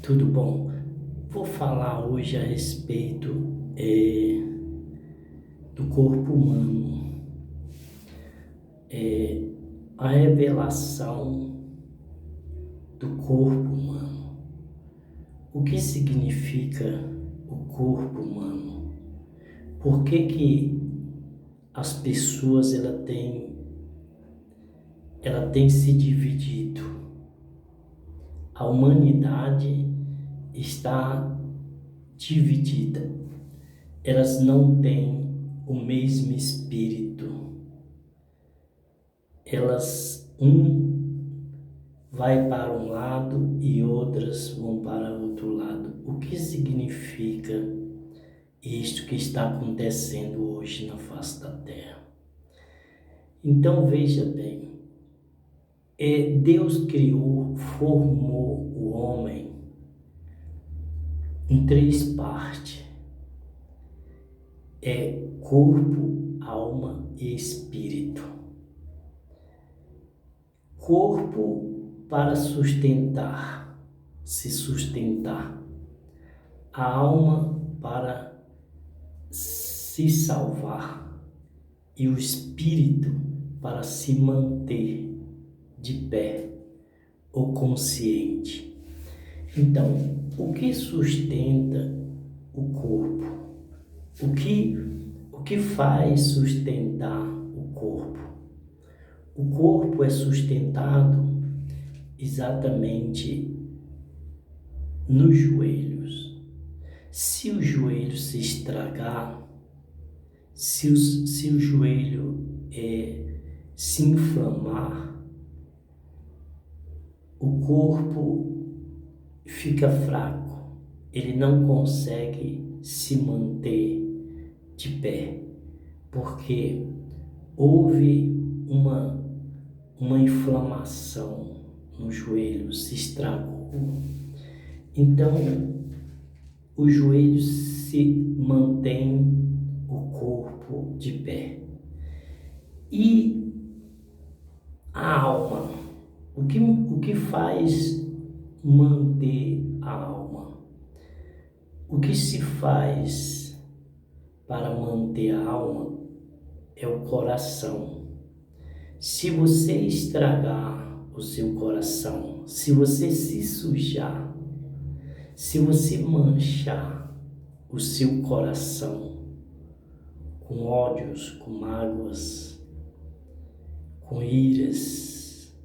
Tudo bom? Vou falar hoje a respeito do corpo humano, a revelação do corpo humano. O que significa o corpo humano? Por que as pessoas ela tem se dividido? A humanidade está dividida. Elas não têm o mesmo espírito. Vai para um lado e outras vão para outro lado. O que significa isto que está acontecendo hoje na face da Terra? Então veja bem, Deus formou o homem em três partes: corpo, alma e espírito. Corpo para se sustentar, a alma para se salvar e o espírito para se manter de pé ou consciente. Então, o que sustenta o corpo? O que faz sustentar o corpo? O corpo é sustentado exatamente nos joelhos. Se o joelho se estragar, se o joelho se inflamar, o corpo fica fraco, ele não consegue se manter de pé, porque houve uma inflamação no joelho, se estragou. Então, o joelho se mantém o corpo de pé. E a alma, o que faz manter a alma? O que se faz para manter a alma é o coração. Se você estragar o seu coração, se você se sujar, se você manchar o seu coração com ódios, com mágoas, com iras,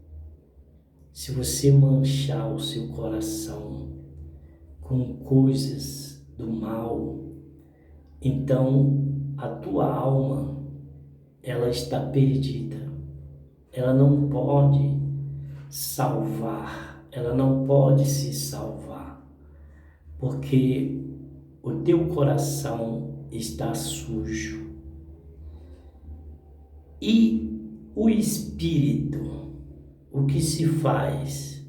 se você manchar o seu coração com coisas do mal, então a tua alma, ela está perdida. Ela não pode salvar, ela não pode se salvar, porque o teu coração está sujo. E o espírito, o que se faz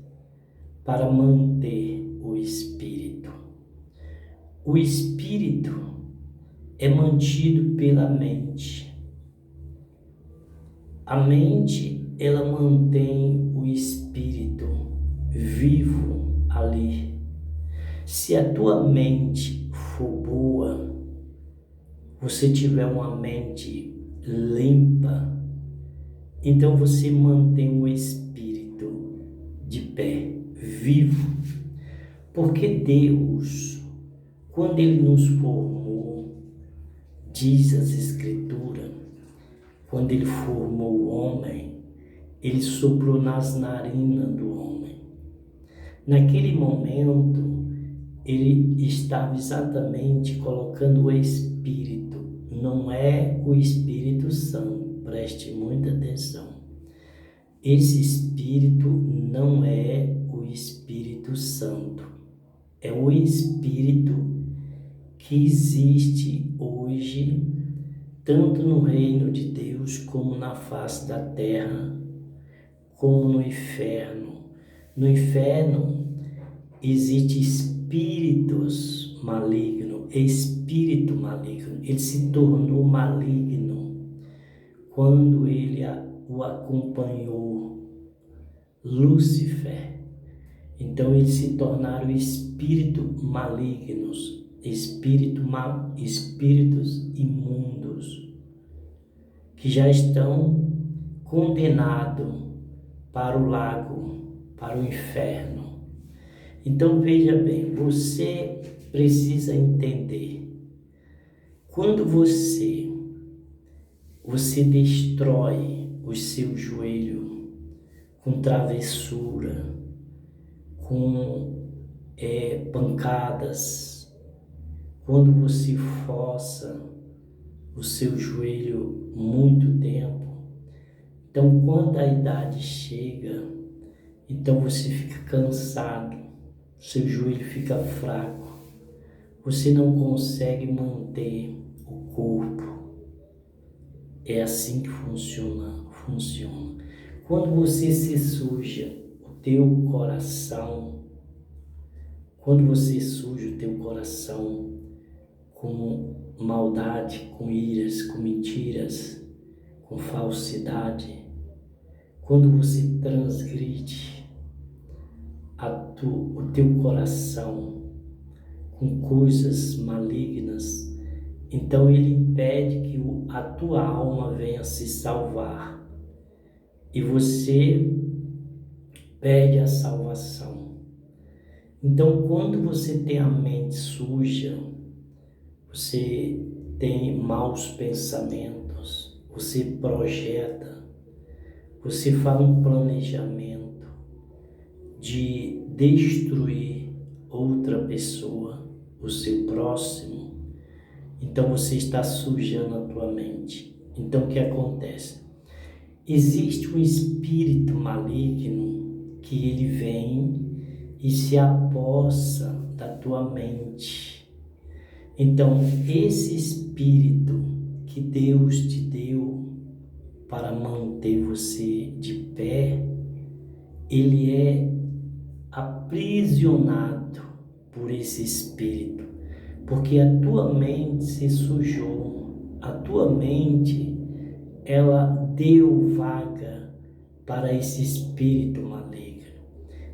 para manter o espírito? O espírito é mantido pela mente. A mente, ela mantém o espírito vivo ali. Se a tua mente for boa, você tiver uma mente limpa, então você mantém o espírito de pé, vivo. Porque Deus, quando Ele nos formou, diz as Escrituras, quando Ele formou o homem, Ele soprou nas narinas do homem. Naquele momento, Ele estava exatamente colocando o Espírito. Não é o Espírito Santo, preste muita atenção. Esse Espírito não é o Espírito Santo. É o Espírito que existe hoje, tanto no reino de Deus, como na face da terra, como no inferno. No inferno existe espíritos malignos, espírito maligno. Ele se tornou maligno quando o acompanhou Lúcifer. Então eles se tornaram espíritos malignos, espíritos imundos, que já estão condenados para o lago, para o inferno. Então veja bem, você precisa entender, quando você destrói o seu joelho com travessura, com pancadas, quando você força o seu joelho muito tempo, então quando a idade chega, então você fica cansado, seu joelho fica fraco, você não consegue manter o corpo. É assim que funciona. Quando você se suja o teu coração, quando você suja o teu coração com maldade, com iras, com mentiras, com falsidade, quando você transgride o teu coração com coisas malignas, então ele impede que a tua alma venha se salvar e você perde a salvação. Então, quando você tem a mente suja, você tem maus pensamentos, você projeta, você faz um planejamento de destruir outra pessoa, o seu próximo, então você está sujando a tua mente. Então o que acontece? Existe um espírito maligno que ele vem e se apossa da tua mente. Então esse espírito que Deus te deu para manter você de pé, ele é aprisionado por esse espírito, porque a tua mente se sujou, a tua mente ela deu vaga para esse espírito maligno.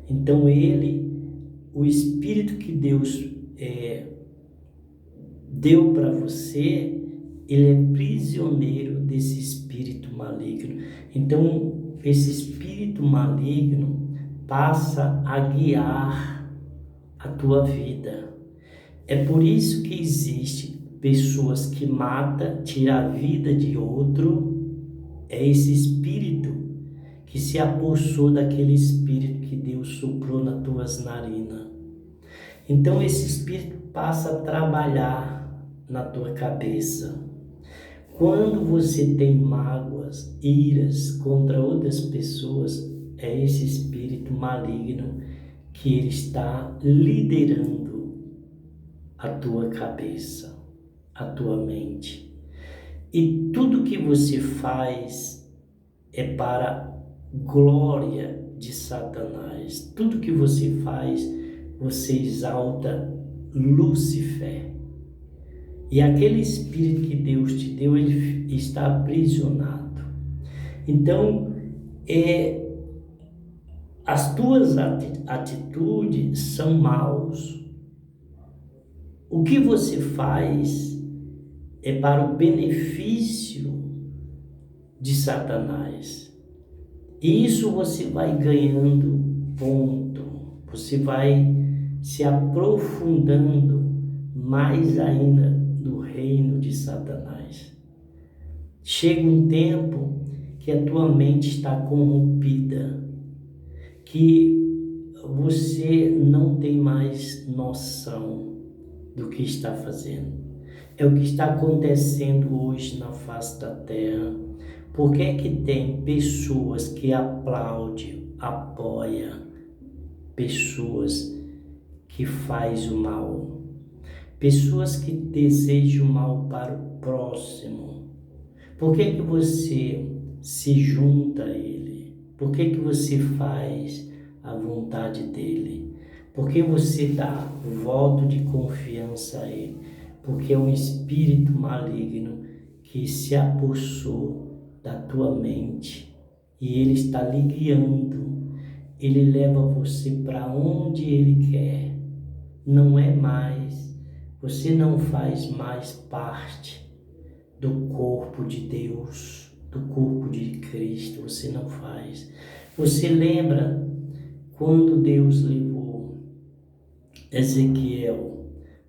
Então o espírito que Deus deu para você, ele é prisioneiro desse espírito maligno. Então esse espírito maligno passa a guiar a tua vida. É por isso que existe pessoas que matam, tiram a vida de outro. É esse espírito que se apossou daquele espírito que Deus soprou nas tuas narinas. Então esse espírito passa a trabalhar na tua cabeça. Quando você tem mágoas, iras contra outras pessoas, é esse espírito maligno que ele está liderando a tua cabeça, a tua mente. E tudo que você faz é para glória de Satanás. Tudo que você faz, você exalta Lúcifer. E aquele espírito que Deus te deu, ele está aprisionado. Então, as tuas atitudes são maus. O que você faz é para o benefício de Satanás. E isso você vai ganhando ponto. Você vai se aprofundando mais ainda no reino de Satanás. Chega um tempo que a tua mente está corrompida, que você não tem mais noção do que está fazendo. É o que está acontecendo hoje na face da terra. Por que é que tem pessoas que aplaudem, apoiam pessoas que fazem o mal? Pessoas que desejam o mal para o próximo. Por que é que você se junta a ele? Por que é que você faz a vontade dele? Por que você dá o voto de confiança a ele? Porque é um espírito maligno que se apossou da tua mente e ele está lhe guiando. Ele leva você para onde Ele quer. Não é mais, você não faz mais parte do corpo de Deus, do corpo de Cristo, você não faz. Você lembra quando Deus levou Ezequiel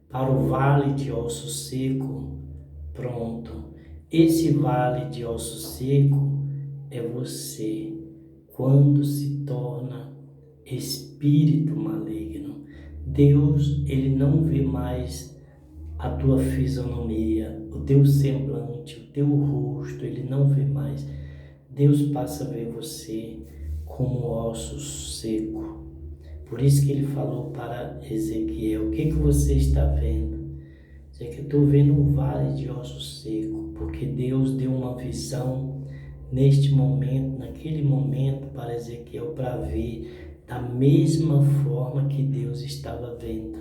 para o vale de osso seco? Pronto, esse vale de osso seco é você, quando se torna espírito maligno. Deus, ele não vê mais a tua fisionomia, o teu semblante, o teu rosto, ele não vê mais. Deus passa a ver você como osso seco. Por isso que ele falou para Ezequiel: o que você está vendo? É que eu estou vendo um vale de osso seco, porque Deus deu uma visão neste momento, naquele momento, para Ezequiel, para ver da mesma forma que Deus estava vendo.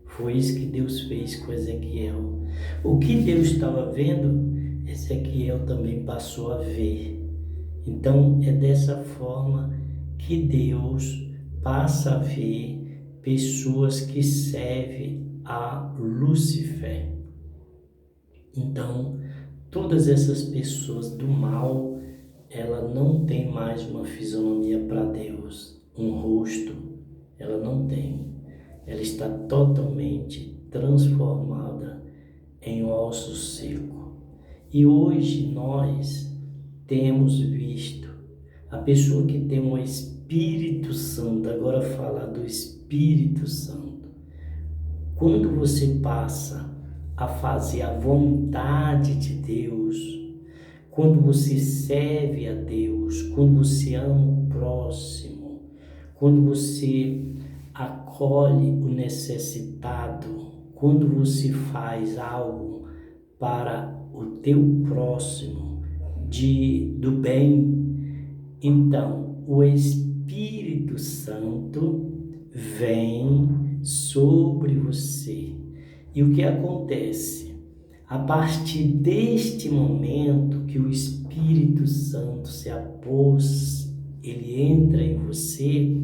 Foi isso que Deus fez com Ezequiel. O que Deus estava vendo, Ezequiel também passou a ver. Então é dessa forma que Deus passa a ver pessoas que servem a Lúcifer. Então, todas essas pessoas do mal, ela não tem mais uma fisionomia para Deus, um rosto, ela não tem. Ela está totalmente transformada em osso seco. E hoje nós temos visto a pessoa que tem um Espírito Santo, agora falar do Espírito Santo. Quando você passa a fazer a vontade de Deus, quando você serve a Deus, quando você ama o próximo, quando você acolhe o necessitado, quando você faz algo para o teu próximo do bem, então o Espírito Santo vem sobre você. E o que acontece? A partir deste momento que o Espírito Santo se após, ele entra em você,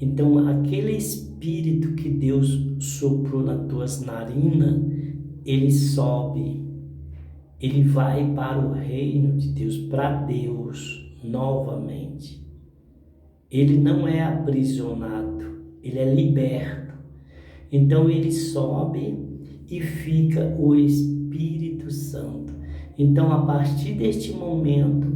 então aquele Espírito que Deus soprou nas tuas narinas, ele sobe, ele vai para o reino de Deus, para Deus novamente. Ele não é aprisionado, ele é liberto. Então ele sobe e fica o Espírito Santo. Então, a partir deste momento,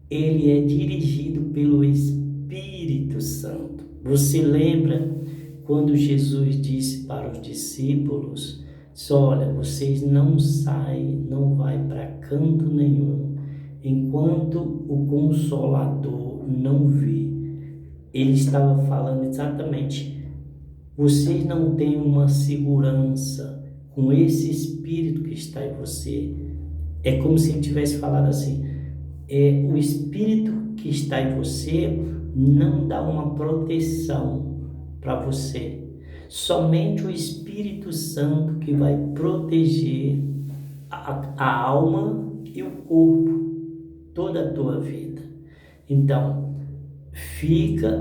ele é dirigido pelo Espírito Santo. Você lembra quando Jesus disse para os discípulos: olha, vocês não saem, não vai para canto nenhum, enquanto o Consolador não vir. Ele estava falando exatamente: vocês não têm uma segurança com esse Espírito que está em você. É como se ele tivesse falado assim: o Espírito que está em você não dá uma proteção para você. Somente o Espírito Santo que vai proteger a alma e o corpo, toda a tua vida. Então,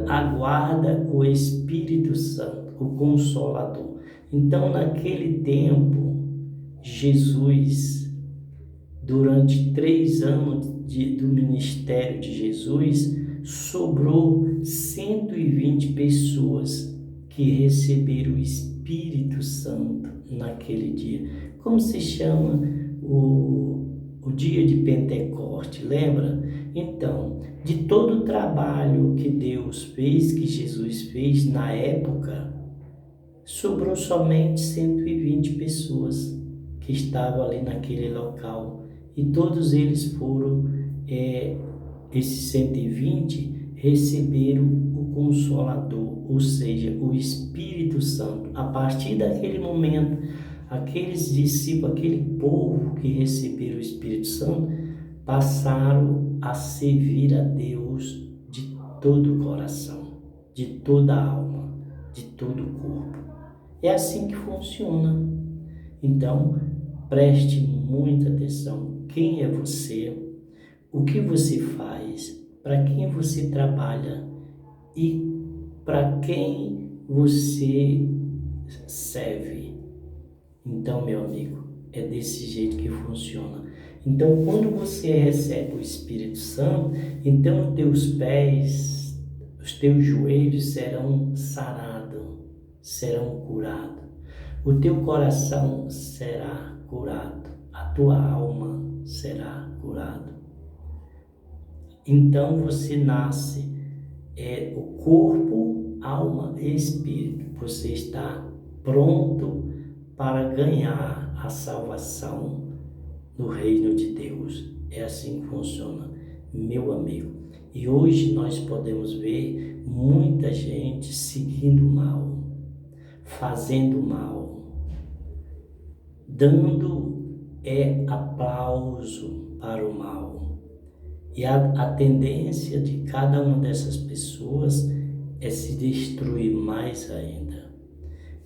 aguarda o Espírito Santo, o Consolador. Então, naquele tempo, Jesus, durante 3 anos do ministério de Jesus, sobrou 120 pessoas que receberam o Espírito Santo naquele dia. Como se chama o dia de Pentecoste, lembra? Então, de todo o trabalho que Deus fez, que Jesus fez na época, sobrou somente 120 pessoas que estavam ali naquele local. E todos eles foram, esses 120 receberam o Consolador, ou seja, o Espírito Santo. A partir daquele momento, aqueles discípulos, aquele povo que receberam o Espírito Santo, passaram a servir a Deus de todo o coração, de toda a alma, de todo o corpo. É assim que funciona. Então, preste muita atenção. Quem é você? O que você faz? Para quem você trabalha? e para quem você serve. Então, meu amigo, é desse jeito que funciona. Então, quando você recebe o Espírito Santo, então teus pés, os teus joelhos serão sarados, serão curados. O teu coração será curado, a tua alma será curada. Então você nasce, o corpo, alma e espírito. Você está pronto para ganhar a salvação no reino de Deus. É assim que funciona, meu amigo. E hoje nós podemos ver muita gente seguindo mal, fazendo mal, dando aplauso para o mal. E a tendência de cada uma dessas pessoas é se destruir mais ainda.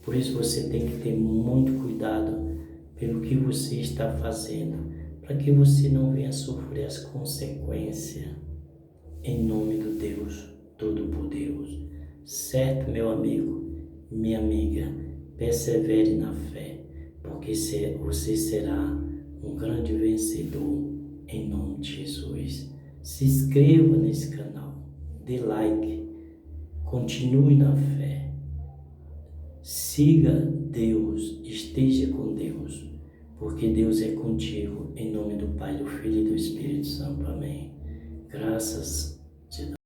Por isso você tem que ter muito cuidado pelo que você está fazendo, para que você não venha sofrer as consequências, em nome do Deus Todo-Poderoso. Certo, meu amigo, minha amiga, persevere na fé, porque você será um grande vencedor, em nome de Jesus. Se inscreva nesse canal, dê like, continue na fé, siga Deus, esteja com Deus, porque Deus é contigo, em nome do Pai, do Filho e do Espírito Santo. Amém. Graças a Deus.